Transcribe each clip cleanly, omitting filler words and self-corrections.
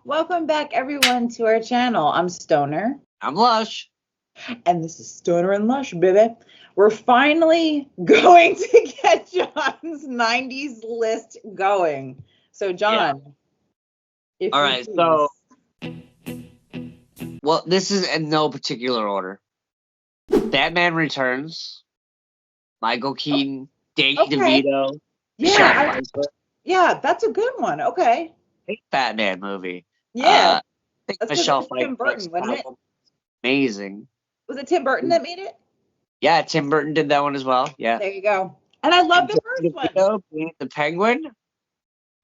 Welcome back, everyone, to our channel. I'm Stoner, I'm Lush. and this is Stoner and Lush, baby. We're finally going to get John's 90s list going. So, John, if All you right, please. well, this is in no particular order. Batman Returns, Michael Keaton, Danny Okay. DeVito, Michelle Yeah, Pfeiffer. that's a good one. Okay. Great Batman movie. Yeah, I think that's because it Michelle was Tim Pfeiffer Burton, is wasn't it? amazing. Was it Tim Burton that made it? Yeah, Tim Burton did that one as well. Yeah. There you go. And I love And the Danny first one. DeVito being the Penguin.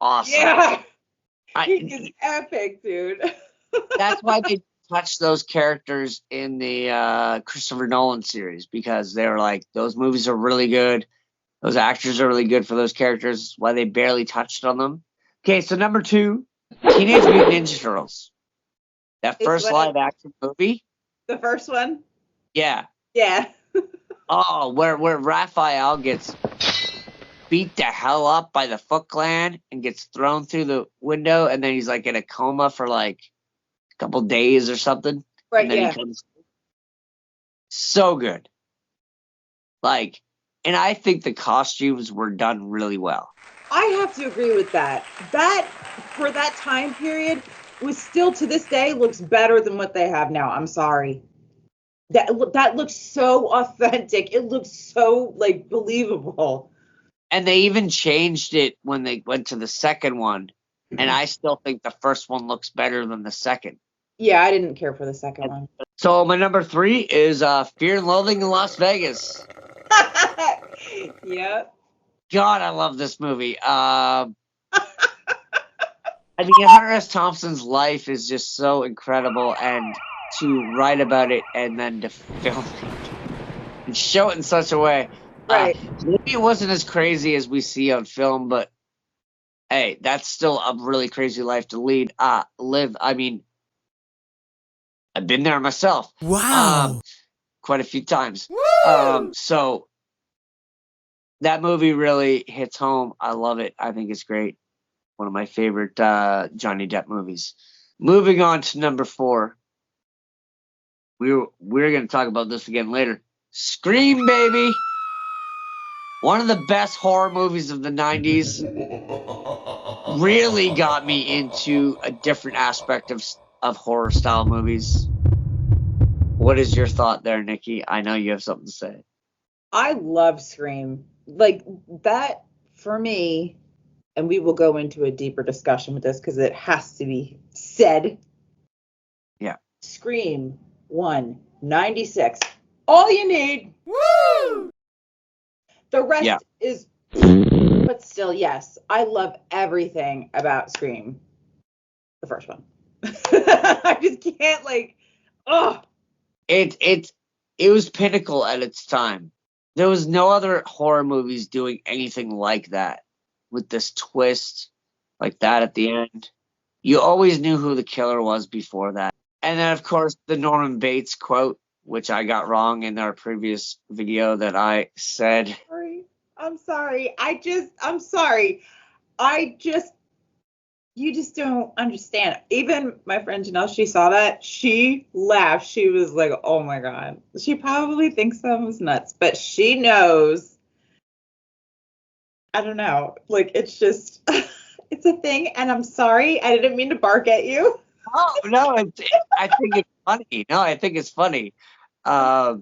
Awesome. Yeah, I, he is epic, dude. that's why they touched those characters in the Christopher Nolan series, because they were like, those movies are really good. Those actors are really good for those characters. Why they barely touched on them. Okay, so number 2, Teenage Mutant Ninja Turtles. That It's first one of live action movie. the first one. Yeah. Yeah. Oh, where Raphael gets beat the hell up by the Foot Clan and gets thrown through the window, and then he's like in a coma for like a couple days or something. Right, And then yeah. he comes. So good. Like, and I think the costumes were done really well. I have to agree with that. That, for that time period, was still to this day looks better than what they have now. I'm sorry. That looks so authentic. It looks so like believable. And they even changed it when they went to the second one. And I still think the first one looks better than the second. Yeah, I didn't care for the second one. So my number 3 is Fear and Loathing in Las Vegas. Yep. God, I love this movie. I mean, Hunter S. Thompson's life is just so incredible, and to write about it and then to film it and show it in such a way. Right. Maybe it wasn't as crazy as we see on film, but hey, that's still a really crazy life to live. I mean, I've been there myself. Wow. Quite a few times. Woo! So that movie really hits home. I love it. I think it's great. One of my favorite Johnny Depp movies. Moving on to number 4. We're going to talk about this again later. Scream, baby. One of the best horror movies of the 90s. Really got me into a different aspect of horror style movies. What is your thought there, Nikki? I know you have something to say. I love Scream. Like that for me, and we will go into a deeper discussion with this because it has to be said. Yeah. Scream 1, 96. All you need. Woo! The rest is, but still, yes, I love everything about Scream. The first one. I just can't It was pinnacle at its time. There was no other horror movies doing anything like that, with this twist like that at the end. You always knew who the killer was before that. And then, of course, the Norman Bates quote, which I got wrong in our previous video that I said. I'm sorry. I'm sorry. You just don't understand. Even my friend Janelle, she saw that. She laughed. She was like, oh my God. She probably thinks I was nuts, but she knows. I don't know. Like, it's just, it's a thing. And I'm sorry. I didn't mean to bark at you. Oh, no, I think it's funny. No, I think it's funny. I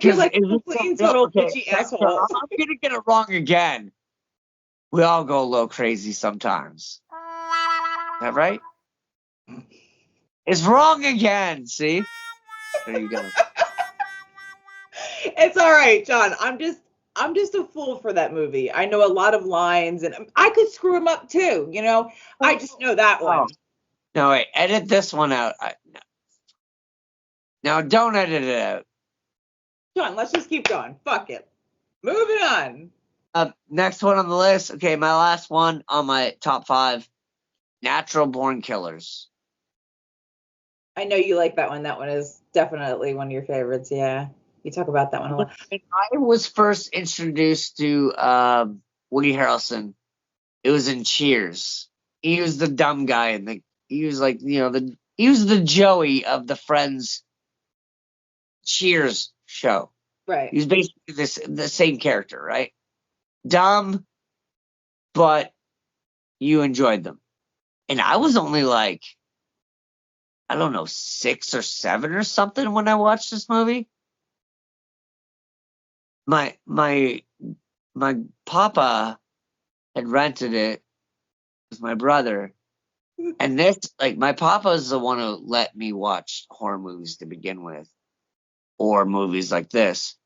feel like a complete and total bitchy asshole. I'm going to get it wrong again. We all go a little crazy sometimes. Is that right? It's wrong again. See? There you go. It's all right, John. I'm just a fool for that movie. I know a lot of lines, and I could screw them up too. You know, I just know that one. No, wait. Edit this one out. No, don't edit it out. John, let's just keep going. Fuck it. Moving on. Next one on the list. Okay, my last one on my top 5. Natural Born Killers. I know you like that one. That one is definitely one of your favorites. Yeah. You talk about that one a lot. When I was first introduced to Woody Harrelson, it was in Cheers. He was the dumb guy in he was like, he was the Joey of the Friends Cheers show. Right. He was basically the same character, right? Dumb, but you enjoyed them. And I was only like, I don't know, 6 or 7 or something when I watched this movie. My papa had rented it with my brother. And this, like, my papa is the one who let me watch horror movies to begin with, or movies like this,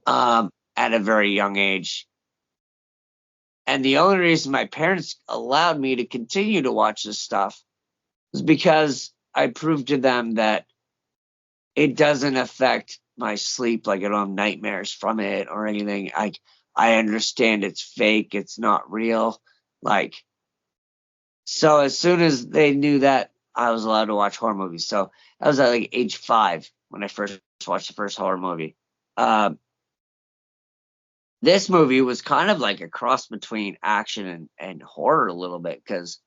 at a very young age. And the only reason my parents allowed me to continue to watch this stuff was because I proved to them that it doesn't affect my sleep. Like, I don't have nightmares from it or anything. I understand it's fake. It's not real. Like, so as soon as they knew that, I was allowed to watch horror movies. So I was at like age 5 when I first watched the first horror movie. This movie was kind of like a cross between action and horror a little bit, because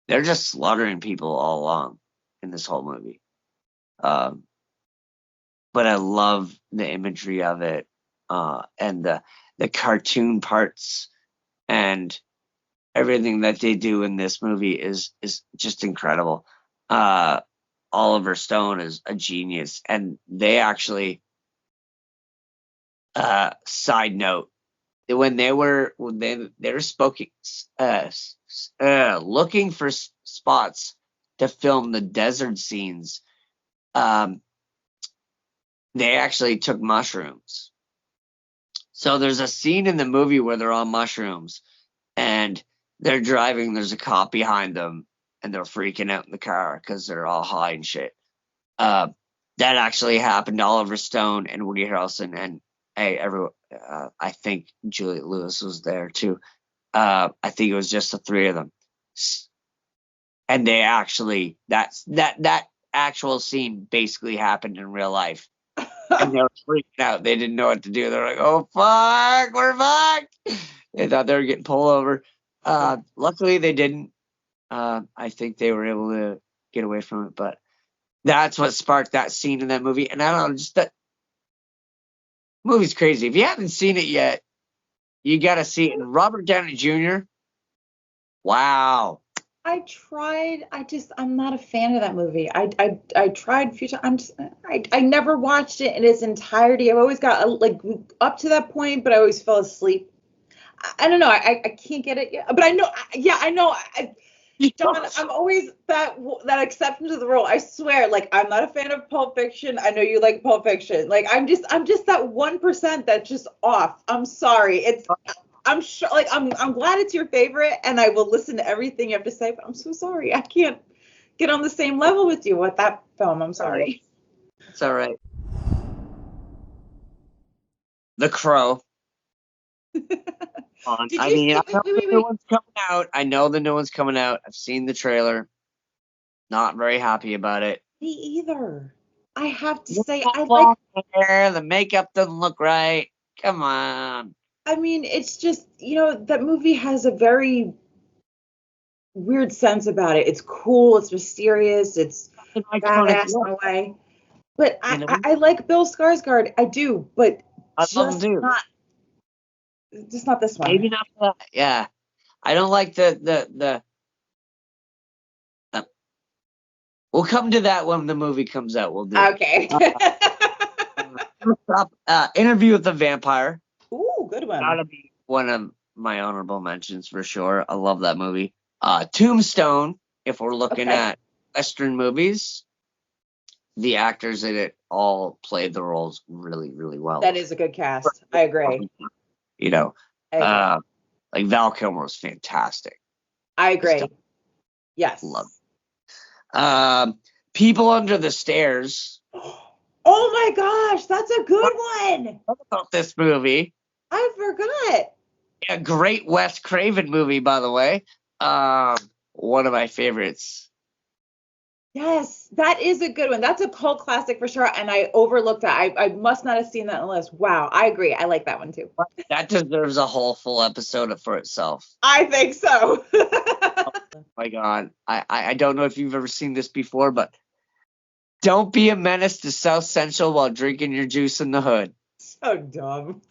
they're just slaughtering people all along in this whole movie. But I love the imagery of it, and the cartoon parts, and everything that they do in this movie is just incredible. Oliver Stone is a genius, and they actually, side note, when they were looking for spots to film the desert scenes, they actually took mushrooms. So there's a scene in the movie where they're on mushrooms and they're driving. There's a cop behind them and they're freaking out in the car because they're all high and shit. That actually happened to Oliver Stone and Woody Harrelson, and I think Juliette Lewis was there too. I think it was just the 3 of them, and they actually that actual scene basically happened in real life, and they were freaking out. They didn't know what to do. They're like, "Oh fuck, we're fucked." They thought they were getting pulled over. Luckily, they didn't. I think they were able to get away from it, but that's what sparked that scene in that movie. And I don't know, just that movie's crazy. If you haven't seen it yet, you got to see it. And Robert Downey Jr., wow. I tried. I'm not a fan of that movie. I tried a few times. I never watched it in its entirety. I've always got like up to that point, but I always fell asleep. I don't know. I can't get it yet. But I know. Yeah, I know. John, I'm always that exception to the rule. I swear, like, I'm not a fan of Pulp Fiction. I know you like Pulp Fiction. Like, I'm just that 1% that's just off. I'm sorry. I'm sure, like, I'm glad it's your favorite, and I will listen to everything you have to say. But I'm so sorry. I can't get on the same level with you with that film. I'm sorry. It's all right. The Crow. I know the new one's coming out. I know the new one's coming out. I've seen the trailer. Not very happy about it. Me either. I have to say, the makeup doesn't look right. Come on. I mean, it's just, that movie has a very weird sense about it. It's cool. It's mysterious. It's badass in a way. But I like Bill Skarsgård. I do, but just not this one. Maybe not that. Yeah. I don't like the we'll come to that when the movie comes out. We'll do okay. Interview with the Vampire. Ooh, good one. Gotta be one of my honorable mentions for sure. I love that movie. Tombstone, if we're looking at Western movies, the actors in it all played the roles really, really well. That is a good cast. I agree. Like Val Kilmer was fantastic. I agree. Yes. Love it. People Under the Stairs. Oh my gosh, that's a good one. What about this movie? I forgot. A great Wes Craven movie, by the way. One of my favorites. Yes, that is a good one. That's a cult classic for sure, and I overlooked that. I must not have seen that on the list. Wow, I agree. I like that one too. That deserves a whole full episode for itself. I think so. My God, I don't know if you've ever seen this before, but don't be a menace to South Central while drinking your juice in the hood. So dumb.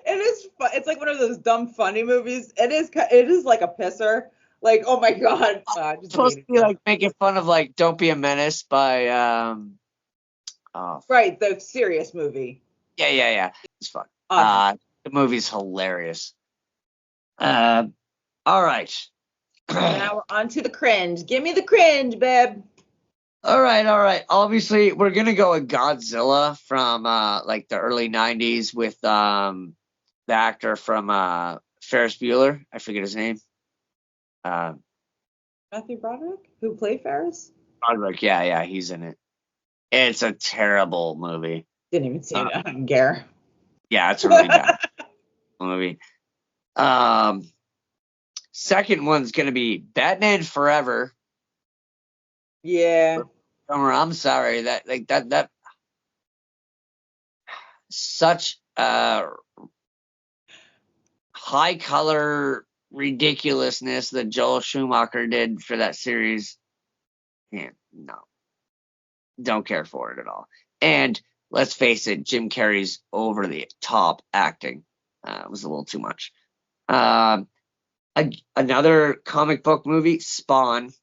It is. It's like one of those dumb funny movies. It is. It is like a pisser. Like, oh my God. I just It's supposed hate to be it. like making fun of like "Don't Be a Menace" by Right, the serious movie. yeah. It's fun. Awesome. The movie's hilarious. All right. Now we're on to the cringe. Give me the cringe, babe. All right. Obviously, we're gonna go with Godzilla from like the early '90s with the actor from Ferris Bueller. I forget his name. Matthew Broderick, who played Ferris. Broderick, yeah, he's in it. It's a terrible movie. Didn't even see it. I don't care. Yeah, it's a really bad movie. Second one's gonna be Batman Forever. Yeah. I'm sorry that such high color ridiculousness that Joel Schumacher did for that series. Yeah, no, don't care for it at all. And let's face it, Jim Carrey's over the top acting was a little too much. Another comic book movie, Spawn.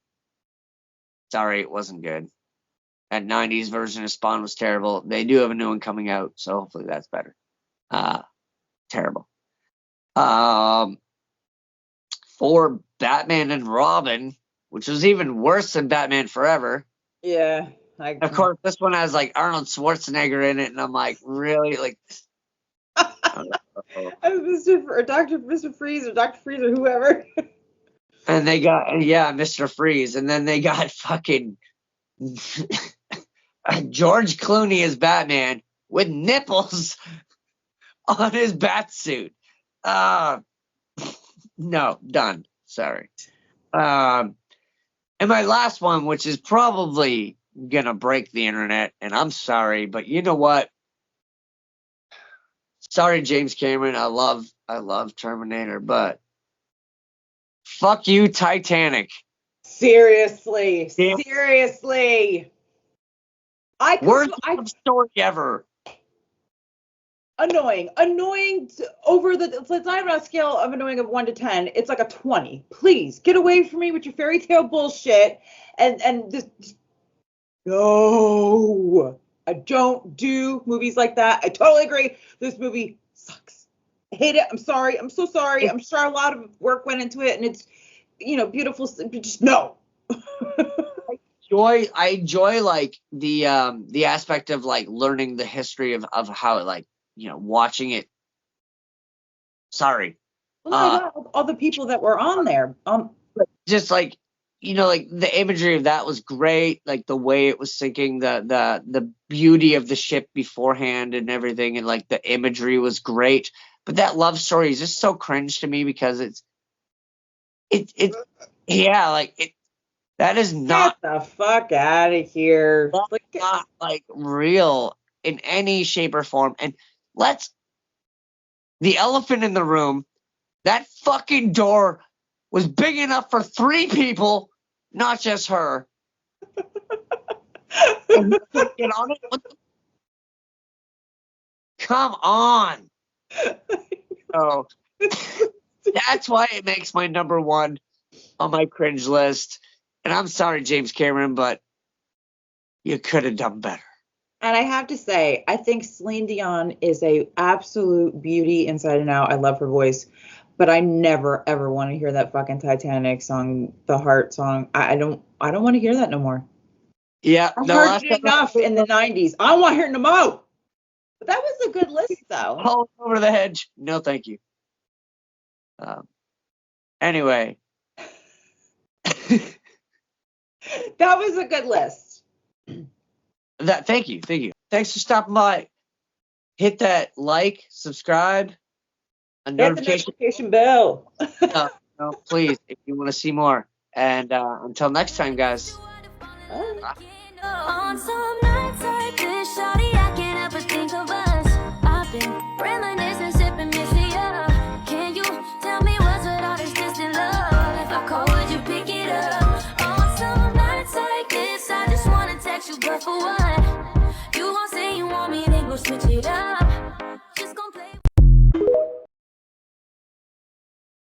Sorry, it wasn't good. That 90s version of Spawn was terrible. They do have a new one coming out, so hopefully that's better. Terrible. For Batman and Robin, which was even worse than Batman Forever. Yeah. Of course, this one has like Arnold Schwarzenegger in it, and I'm like, really? Like, Mr. Freeze or Dr. Freeze or whoever. And they got, Mr. Freeze. And then they got fucking George Clooney as Batman with nipples on his bat suit. No, done. Sorry. And my last one, which is probably going to break the internet, and I'm sorry, but you know what? Sorry, James Cameron. I love Terminator, but fuck you, Titanic. Seriously. Yeah. Seriously. Worst story ever. Annoying over the. It's not even on a scale of annoying of 1 to 10. It's like a 20. Please get away from me with your fairy tale bullshit. And this. No, I don't do movies like that. I totally agree. This movie sucks. I hate it. I'm sorry. I'm so sorry. I'm sure a lot of work went into it, and it's, beautiful. Just no. I enjoy like the aspect of like learning the history of how it, like, watching it. Sorry. Well, all the people that were on there. Just like, like the imagery of that was great. Like the way it was sinking, the beauty of the ship beforehand and everything, and like the imagery was great. But that love story is just so cringe to me because that is not. Get the fuck out of here. That's not like real in any shape or form. And the elephant in the room, that fucking door was big enough for 3 people, not just her. And you can't get on it? Come on. So that's why it makes my number 1 on my cringe list. And I'm sorry, James Cameron, but you could have done better. And I have to say, I think Celine Dion is a absolute beauty inside and out. I love her voice, but I never ever want to hear that fucking Titanic song, the Heart song. I don't want to hear that no more. Yeah, I heard it enough in the 90s. I don't want to hear it no more. But that was a good list, though. All over the hedge. No, thank you. Anyway. That was a good list. Thank you. Thanks for stopping by. Hit that like, subscribe, a notification bell. No, please, if you want to see more. And until next time, guys. Bye. On some nights like this, shawty, I can't help but think of us. I've been reminiscing, sipping, missing you. Can you tell me what's with all this distant love? If got you, but for what? You gon' say you want me, then go switch it up.